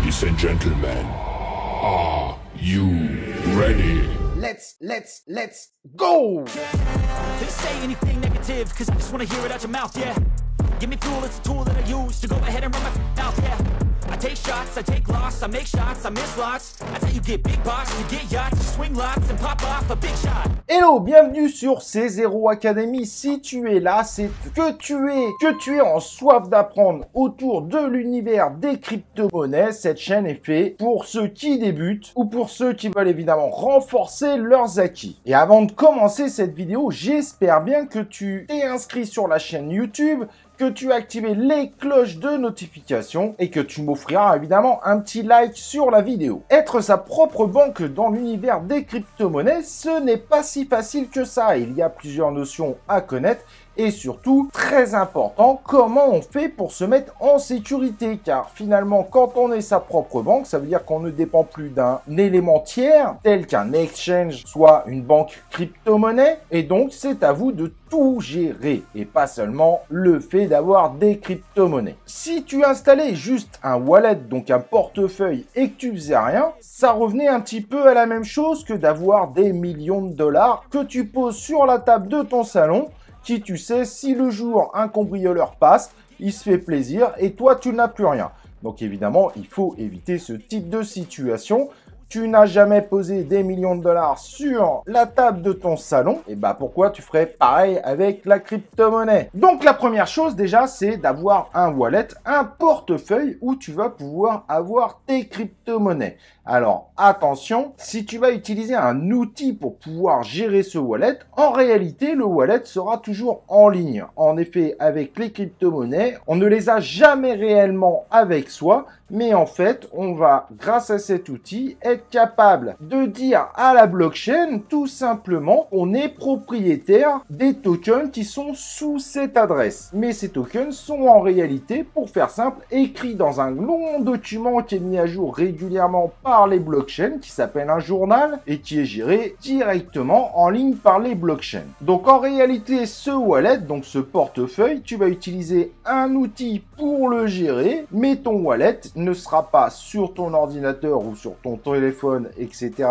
Ladies and gentlemen, are you ready? Let's go! Please say anything negative, cause I just wanna hear it out your mouth, yeah. Give me fuel, it's a tool that I use to go ahead and run my mouth, yeah. I take shots, I take loss, I make shots, I miss lots. That's how you get big box, you get yachts, you swing lots and pop off a big shot. Hello, bienvenue sur C0 Academy. Si tu es là, c'est que tu es en soif d'apprendre autour de l'univers des crypto-monnaies. Cette chaîne est faite pour ceux qui débutent ou pour ceux qui veulent évidemment renforcer leurs acquis. Et avant de commencer cette vidéo, j'espère bien que tu t'es inscrit sur la chaîne YouTube, que tu as activé les cloches de notification et que tu m'offriras évidemment un petit like sur la vidéo. Être sa propre banque dans l'univers des crypto-monnaies, ce n'est pas si facile que ça. Il y a plusieurs notions à connaître et surtout, très important, comment on fait pour se mettre en sécurité. Car finalement, quand on est sa propre banque, ça veut dire qu'on ne dépend plus d'un élément tiers, tel qu'un exchange, soit une banque crypto-monnaie. Et donc, c'est à vous de tout gérer et pas seulement le fait d'avoir des crypto-monnaies. Si tu installais juste un wallet, donc un portefeuille, et que tu faisais rien, ça revenait un petit peu à la même chose que d'avoir des millions de dollars que tu poses sur la table de ton salon, qui tu sais, si le jour un cambrioleur passe, il se fait plaisir et toi tu n'as plus rien. Donc évidemment, il faut éviter ce type de situation. Tu n'as jamais posé des millions de dollars sur la table de ton salon, et bah pourquoi tu ferais pareil avec la crypto-monnaie? Donc la première chose déjà, c'est d'avoir un wallet, un portefeuille où tu vas pouvoir avoir tes crypto-monnaies. Alors attention, si tu vas utiliser un outil pour pouvoir gérer ce wallet, en réalité le wallet sera toujours en ligne. En effet, avec les crypto-monnaies, on ne les a jamais réellement avec soi, mais en fait, on va, grâce à cet outil, être capable de dire à la blockchain tout simplement qu'on est propriétaire des tokens qui sont sous cette adresse. Mais ces tokens sont en réalité, pour faire simple, écrits dans un long document qui est mis à jour régulièrement par les blockchains, qui s'appelle un journal et qui est géré directement en ligne par les blockchains. Donc en réalité, ce wallet, donc ce portefeuille, tu vas utiliser un outil pour le gérer, mais ton wallet ne sera pas sur ton ordinateur ou sur ton téléphone, etc.,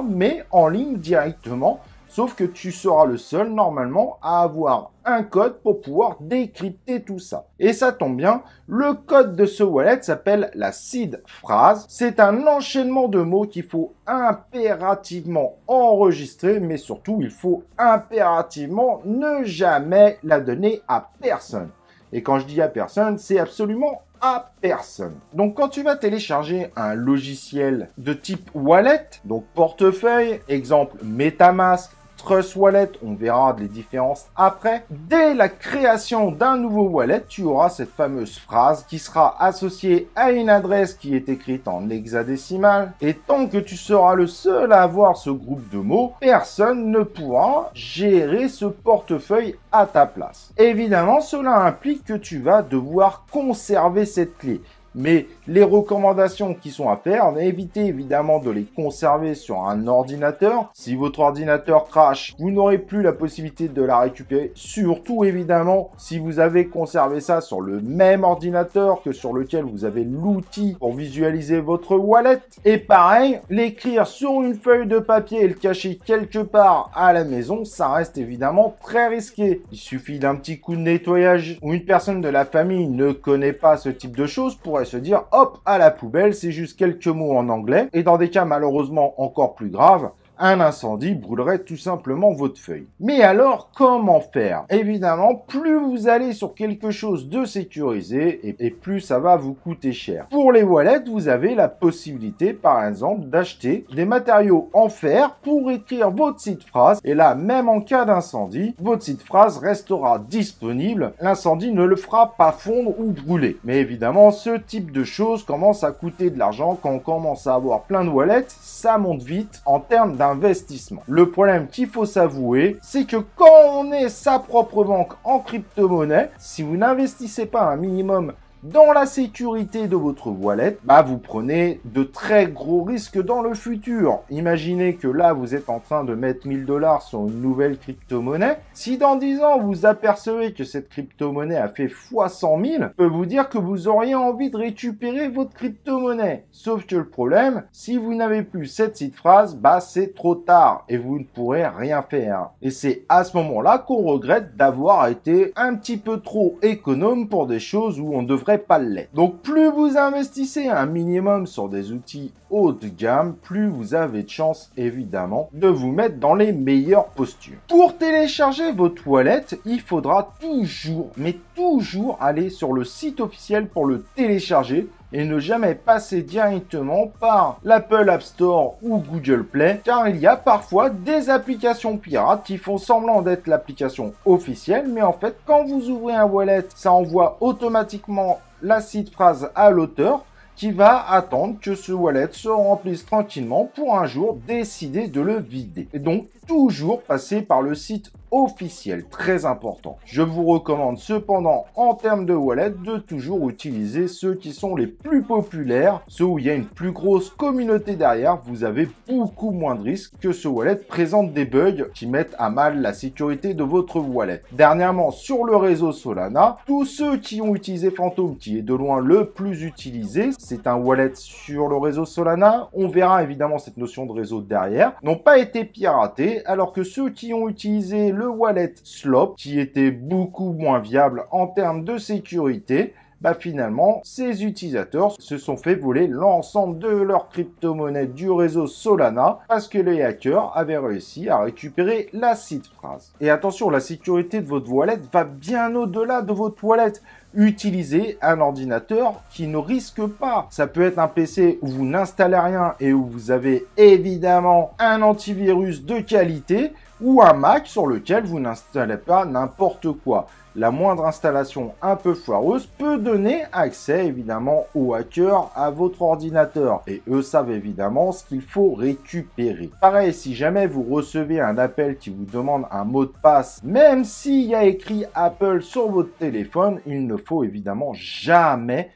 mais en ligne directement, sauf que tu seras le seul, normalement, à avoir un code pour pouvoir décrypter tout ça. Et ça tombe bien, le code de ce wallet s'appelle la seed phrase. C'est un enchaînement de mots qu'il faut impérativement enregistrer, mais surtout, il faut impérativement ne jamais la donner à personne. Et quand je dis à personne, c'est absolument à personne. Donc quand tu vas télécharger un logiciel de type wallet, donc portefeuille, exemple MetaMask, Trust Wallet, on verra les différences après. Dès la création d'un nouveau wallet, tu auras cette fameuse phrase qui sera associée à une adresse qui est écrite en hexadécimal. Et tant que tu seras le seul à avoir ce groupe de mots, personne ne pourra gérer ce portefeuille à ta place. Évidemment, cela implique que tu vas devoir conserver cette clé. Mais les recommandations qui sont à faire, évitez évidemment de les conserver sur un ordinateur. Si votre ordinateur crash, vous n'aurez plus la possibilité de la récupérer. Surtout évidemment, si vous avez conservé ça sur le même ordinateur que sur lequel vous avez l'outil pour visualiser votre wallet. Et pareil, l'écrire sur une feuille de papier et le cacher quelque part à la maison, ça reste évidemment très risqué. Il suffit d'un petit coup de nettoyage ou une personne de la famille ne connaît pas ce type de choses pour se dire hop à la poubelle, c'est juste quelques mots en anglais. Et dans des cas malheureusement encore plus graves, un incendie brûlerait tout simplement votre feuille. Mais alors, comment faire? Évidemment, plus vous allez sur quelque chose de sécurisé et plus ça va vous coûter cher. Pour les wallets, vous avez la possibilité, par exemple, d'acheter des matériaux en fer pour écrire votre seed phrase. Et là, même en cas d'incendie, votre seed phrase restera disponible. L'incendie ne le fera pas fondre ou brûler. Mais évidemment, ce type de choses commence à coûter de l'argent. Quand on commence à avoir plein de wallets, ça monte vite en termes d'investissement. Le problème qu'il faut s'avouer, c'est que quand on est sa propre banque en crypto-monnaie, si vous n'investissez pas un minimum dans la sécurité de votre wallet, vous prenez de très gros risques dans le futur. Imaginez que là, vous êtes en train de mettre 1000 $ sur une nouvelle crypto-monnaie. Si dans 10 ans, vous apercevez que cette crypto-monnaie a fait fois 100 000, je peux vous dire que vous auriez envie de récupérer votre crypto-monnaie. Sauf que le problème, si vous n'avez plus cette seed phrase, c'est trop tard et vous ne pourrez rien faire. Et c'est à ce moment-là qu'on regrette d'avoir été un petit peu trop économe pour des choses où on ne devrait pas l'être. Donc plus vous investissez un minimum sur des outils haut de gamme, plus vous avez de chance évidemment de vous mettre dans les meilleures postures. Pour télécharger votre wallet, il faudra toujours, mais toujours aller sur le site officiel pour le télécharger et ne jamais passer directement par l'Apple App Store ou Google Play, car il y a parfois des applications pirates qui font semblant d'être l'application officielle, mais en fait, quand vous ouvrez un wallet, ça envoie automatiquement la seed phrase à l'auteur, qui va attendre que ce wallet se remplisse tranquillement pour un jour décider de le vider. Et donc, toujours passer par le site officiel, très important. Je vous recommande cependant, en termes de wallet, de toujours utiliser ceux qui sont les plus populaires, ceux où il y a une plus grosse communauté derrière. Vous avez beaucoup moins de risques que ce wallet présente des bugs qui mettent à mal la sécurité de votre wallet. Dernièrement, sur le réseau Solana, tous ceux qui ont utilisé Phantom, qui est de loin le plus utilisé, c'est un wallet sur le réseau Solana, on verra évidemment cette notion de réseau derrière, n'ont pas été piratés, alors que ceux qui ont utilisé le wallet Slope, qui était beaucoup moins viable en termes de sécurité, finalement, ces utilisateurs se sont fait voler l'ensemble de leur crypto-monnaie du réseau Solana parce que les hackers avaient réussi à récupérer la seed phrase. Et attention, la sécurité de votre wallet va bien au-delà de votre wallet. Utilisez un ordinateur qui ne risque pas. Ça peut être un PC où vous n'installez rien et où vous avez évidemment un antivirus de qualité, ou un Mac sur lequel vous n'installez pas n'importe quoi. La moindre installation un peu foireuse peut donner accès évidemment aux hackers à votre ordinateur. Et eux savent évidemment ce qu'il faut récupérer. Pareil, si jamais vous recevez un appel qui vous demande un mot de passe, même s'il y a écrit Apple sur votre téléphone, il ne faut évidemment jamais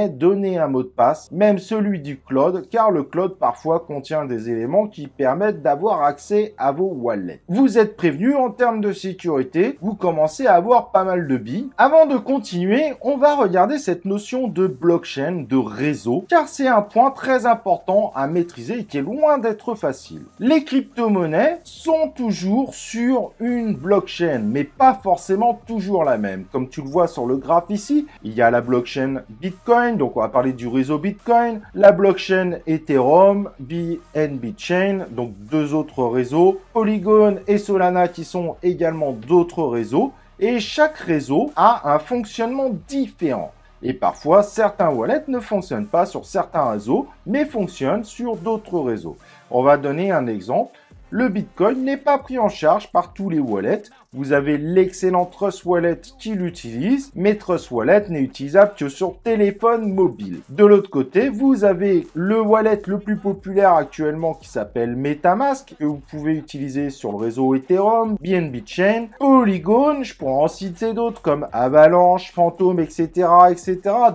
donner un mot de passe, même celui du cloud, car le cloud parfois contient des éléments qui permettent d'avoir accès à vos wallets. Vous êtes prévenus en termes de sécurité, vous commencez à avoir pas mal de billes. Avant de continuer, on va regarder cette notion de blockchain, de réseau, car c'est un point très important à maîtriser et qui est loin d'être facile. Les crypto-monnaies sont toujours sur une blockchain, mais pas forcément toujours la même. Comme tu le vois sur le graphe ici, il y a la blockchain Bitcoin, donc on va parler du réseau Bitcoin, la blockchain Ethereum, BNB Chain, donc deux autres réseaux, Polygon et Solana qui sont également d'autres réseaux, et chaque réseau a un fonctionnement différent. Et parfois, certains wallets ne fonctionnent pas sur certains réseaux, mais fonctionnent sur d'autres réseaux. On va donner un exemple. Le Bitcoin n'est pas pris en charge par tous les wallets. Vous avez l'excellent Trust Wallet qui l'utilise, mais Trust Wallet n'est utilisable que sur téléphone mobile. De l'autre côté, vous avez le wallet le plus populaire actuellement qui s'appelle MetaMask, que vous pouvez utiliser sur le réseau Ethereum, BNB Chain, Polygon, je pourrais en citer d'autres comme Avalanche, Phantom, etc.,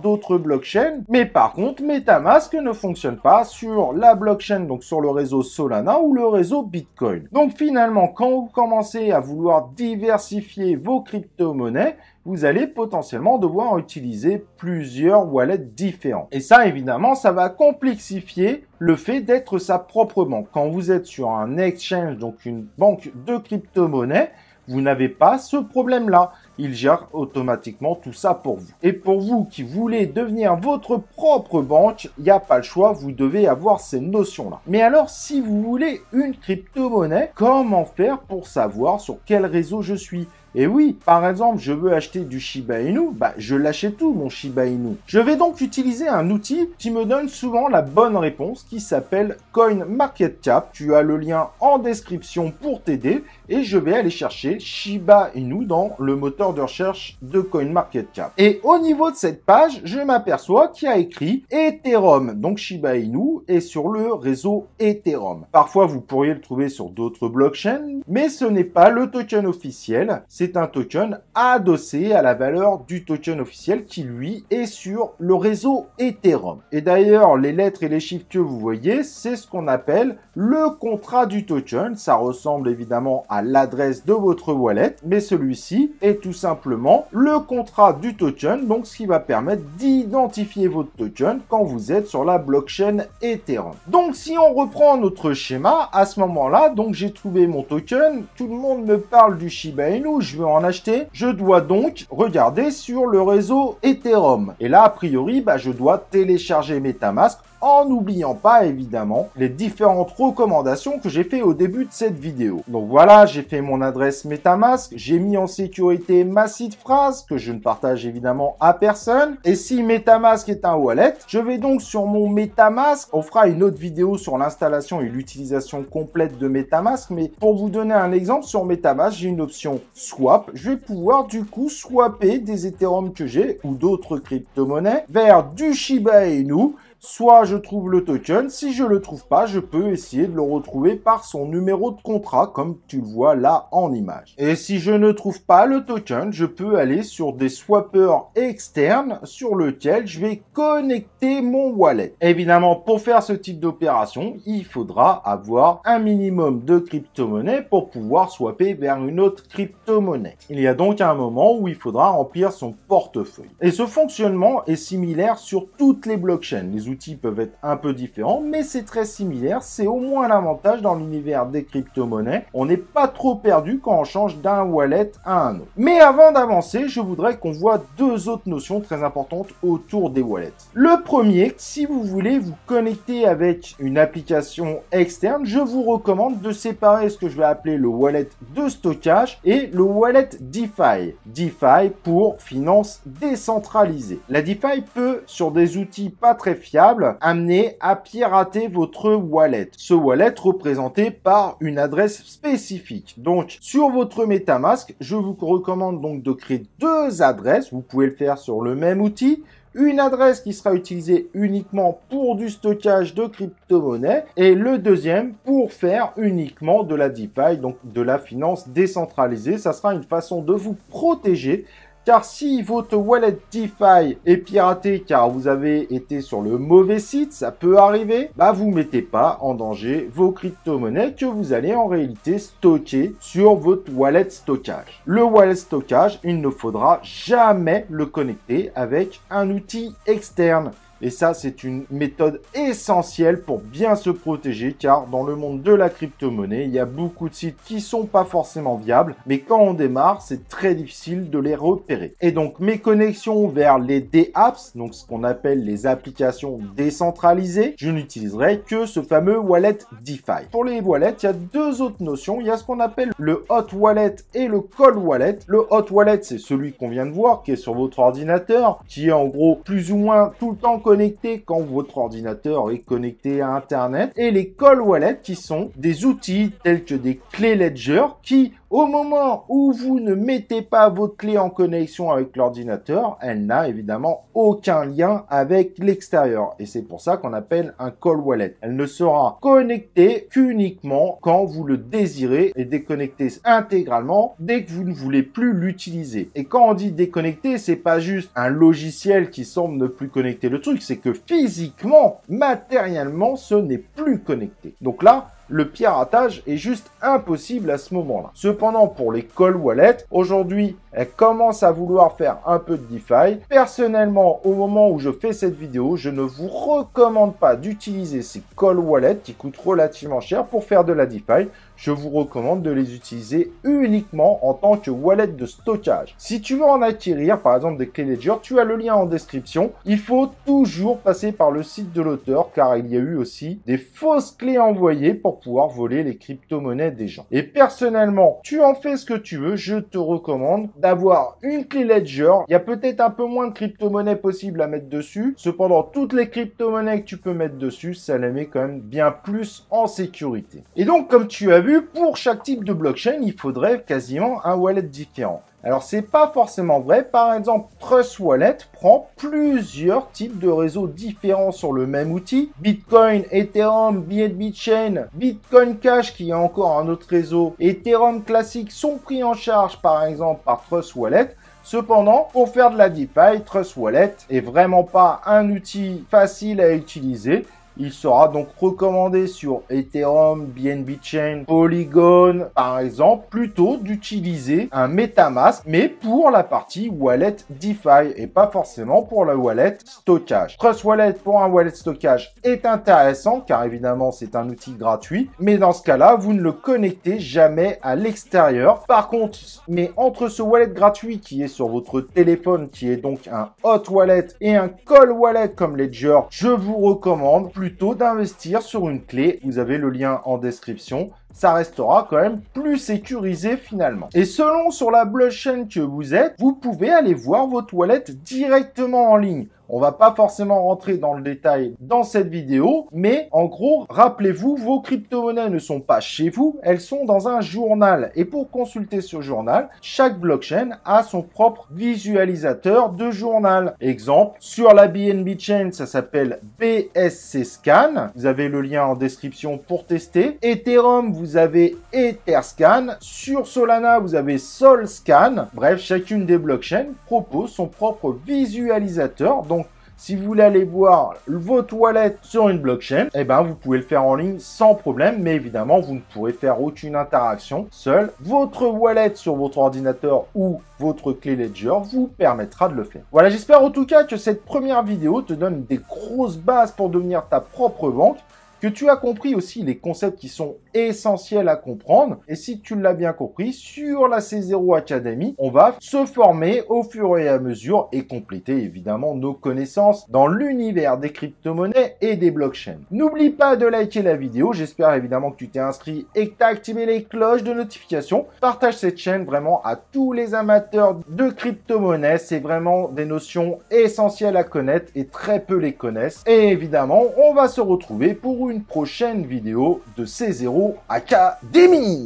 d'autres blockchains. Mais par contre, MetaMask ne fonctionne pas sur la blockchain, donc sur le réseau Solana ou le réseau Bitcoin. Donc finalement, quand vous commencez à vouloir diversifier vos crypto-monnaies, vous allez potentiellement devoir utiliser plusieurs wallets différents. Et ça, évidemment, ça va complexifier le fait d'être sa propre banque. Quand vous êtes sur un exchange, donc une banque de crypto-monnaies, vous n'avez pas ce problème-là. Il gère automatiquement tout ça pour vous. Et pour vous qui voulez devenir votre propre banque, il n'y a pas le choix, vous devez avoir ces notions-là. Mais alors, si vous voulez une crypto-monnaie, comment faire pour savoir sur quel réseau je suis ? Et oui, par exemple, je veux acheter du Shiba Inu, je l'achète où mon Shiba Inu? Je vais donc utiliser un outil qui me donne souvent la bonne réponse qui s'appelle CoinMarketCap. Tu as le lien en description pour t'aider et je vais aller chercher Shiba Inu dans le moteur de recherche de CoinMarketCap. Et au niveau de cette page, je m'aperçois qu'il y a écrit Ethereum, donc Shiba Inu est sur le réseau Ethereum. Parfois, vous pourriez le trouver sur d'autres blockchains, mais ce n'est pas le token officiel. C'est c'est un token adossé à la valeur du token officiel qui, lui, est sur le réseau Ethereum. Et d'ailleurs, les lettres et les chiffres que vous voyez, c'est ce qu'on appelle le contrat du token. Ça ressemble évidemment à l'adresse de votre wallet, mais celui-ci est tout simplement le contrat du token, donc ce qui va permettre d'identifier votre token quand vous êtes sur la blockchain Ethereum. Donc si on reprend notre schéma, à ce moment-là, donc j'ai trouvé mon token, tout le monde me parle du Shiba Inu, je veux en acheter, je dois donc regarder sur le réseau Ethereum. Et là, a priori, je dois télécharger MetaMask, en n'oubliant pas évidemment les différentes recommandations que j'ai fait au début de cette vidéo. Donc voilà, j'ai fait mon adresse MetaMask, j'ai mis en sécurité ma seed phrase que je ne partage évidemment à personne. Et si MetaMask est un wallet, je vais donc sur mon MetaMask, on fera une autre vidéo sur l'installation et l'utilisation complète de MetaMask, mais pour vous donner un exemple, sur MetaMask, j'ai une option swap. Je vais pouvoir du coup swapper des Ethereum que j'ai ou d'autres crypto-monnaies vers du Shiba Inu. Soit je trouve le token, si je le trouve pas, je peux essayer de le retrouver par son numéro de contrat, comme tu le vois là en image. Et si je ne trouve pas le token, je peux aller sur des swappers externes sur lequel je vais connecter mon wallet. Évidemment, pour faire ce type d'opération, il faudra avoir un minimum de crypto-monnaie pour pouvoir swapper vers une autre crypto-monnaie. Il y a donc un moment où il faudra remplir son portefeuille. Et ce fonctionnement est similaire sur toutes les blockchains. Les outils peuvent être un peu différents, mais c'est très similaire. C'est au moins l'avantage dans l'univers des crypto-monnaies. On n'est pas trop perdu quand on change d'un wallet à un autre. Mais avant d'avancer, je voudrais qu'on voit deux autres notions très importantes autour des wallets. Le premier, si vous voulez vous connecter avec une application externe, je vous recommande de séparer ce que je vais appeler le wallet de stockage et le wallet DeFi. DeFi pour finance décentralisée. La DeFi peut, sur des outils pas très fiables, amener à pirater votre wallet. Ce wallet représenté par une adresse spécifique. Donc, sur votre MetaMask, je vous recommande donc de créer deux adresses. Vous pouvez le faire sur le même outil. Une adresse qui sera utilisée uniquement pour du stockage de crypto-monnaies et le deuxième pour faire uniquement de la DeFi, donc de la finance décentralisée. Ça sera une façon de vous protéger. Car si votre wallet DeFi est piraté car vous avez été sur le mauvais site, ça peut arriver, vous mettez pas en danger vos crypto-monnaies que vous allez en réalité stocker sur votre wallet stockage. Le wallet stockage, il ne faudra jamais le connecter avec un outil externe. Et ça, c'est une méthode essentielle pour bien se protéger car dans le monde de la crypto-monnaie, il y a beaucoup de sites qui sont pas forcément viables, mais quand on démarre, c'est très difficile de les repérer. Et donc, mes connexions vers les DApps, donc ce qu'on appelle les applications décentralisées, je n'utiliserai que ce fameux wallet DeFi. Pour les wallets, il y a deux autres notions. Il y a ce qu'on appelle le hot wallet et le cold wallet. Le hot wallet, c'est celui qu'on vient de voir, qui est sur votre ordinateur, qui est en gros plus ou moins tout le temps connecté quand votre ordinateur est connecté à Internet, et les cold wallets qui sont des outils tels que des clés Ledger qui, au moment où vous ne mettez pas votre clé en connexion avec l'ordinateur, elle n'a évidemment aucun lien avec l'extérieur. Et c'est pour ça qu'on appelle un cold wallet. Elle ne sera connectée qu'uniquement quand vous le désirez et déconnectée intégralement dès que vous ne voulez plus l'utiliser. Et quand on dit déconnecter, c'est pas juste un logiciel qui semble ne plus connecter le truc, c'est que physiquement, matériellement, ce n'est plus connecté. Donc là, le piratage est juste impossible à ce moment-là. Cependant, pour les cold wallets, aujourd'hui, elles commencent à vouloir faire un peu de DeFi. Personnellement, au moment où je fais cette vidéo, je ne vous recommande pas d'utiliser ces cold wallets qui coûtent relativement cher pour faire de la DeFi. Je vous recommande de les utiliser uniquement en tant que wallet de stockage. Si tu veux en acquérir, par exemple des clés Ledger, tu as le lien en description. Il faut toujours passer par le site de l'auteur car il y a eu aussi des fausses clés envoyées pour pouvoir voler les crypto-monnaies des gens. Et personnellement, tu en fais ce que tu veux, je te recommande d'avoir une clé Ledger. Il y a peut-être un peu moins de crypto-monnaies possibles à mettre dessus. Cependant, toutes les crypto-monnaies que tu peux mettre dessus, ça les met quand même bien plus en sécurité. Et donc, comme tu as vu, pour chaque type de blockchain, il faudrait quasiment un wallet différent. Alors c'est pas forcément vrai. Par exemple, Trust Wallet prend plusieurs types de réseaux différents sur le même outil. Bitcoin, Ethereum, BNB Chain, Bitcoin Cash qui est encore un autre réseau, Ethereum classique sont pris en charge par exemple par Trust Wallet. Cependant, pour faire de la DeFi, Trust Wallet est vraiment pas un outil facile à utiliser. Il sera donc recommandé sur Ethereum, BNB Chain, Polygon, par exemple, plutôt d'utiliser un MetaMask, mais pour la partie wallet DeFi et pas forcément pour la wallet stockage. Trust Wallet pour un wallet stockage est intéressant car évidemment c'est un outil gratuit, mais dans ce cas-là, vous ne le connectez jamais à l'extérieur. Par contre, mais entre ce wallet gratuit qui est sur votre téléphone, qui est donc un hot wallet et un cold wallet comme Ledger, je vous recommande plutôt d'investir sur une clé. Vous avez le lien en description. Ça restera quand même plus sécurisé finalement. Et selon sur la blockchain que vous êtes, vous pouvez aller voir votre wallet directement en ligne. On va pas forcément rentrer dans le détail dans cette vidéo, mais en gros, rappelez-vous, vos crypto-monnaies ne sont pas chez vous, elles sont dans un journal. Et pour consulter ce journal, chaque blockchain a son propre visualisateur de journal. Exemple, sur la BNB Chain, ça s'appelle BSC Scan. Vous avez le lien en description pour tester. Ethereum, vous avez Etherscan. Sur Solana, vous avez SolScan. Bref, chacune des blockchains propose son propre visualisateur. Donc, si vous voulez aller voir votre wallet sur une blockchain, eh ben, vous pouvez le faire en ligne sans problème, mais évidemment, vous ne pourrez faire aucune interaction seul. Votre wallet sur votre ordinateur ou votre clé Ledger vous permettra de le faire. Voilà, j'espère en tout cas que cette première vidéo te donne des grosses bases pour devenir ta propre banque, que tu as compris aussi les concepts qui sont essentiels à comprendre. Et si tu l'as bien compris, sur la C0 Academy, on va se former au fur et à mesure et compléter évidemment nos connaissances dans l'univers des crypto-monnaies et des blockchains. N'oublie pas de liker la vidéo. J'espère évidemment que tu t'es inscrit et que tu as activé les cloches de notification. Partage cette chaîne vraiment à tous les amateurs de crypto-monnaies. C'est vraiment des notions essentielles à connaître et très peu les connaissent. Et évidemment, on va se retrouver pour une prochaine vidéo de C0 Academy.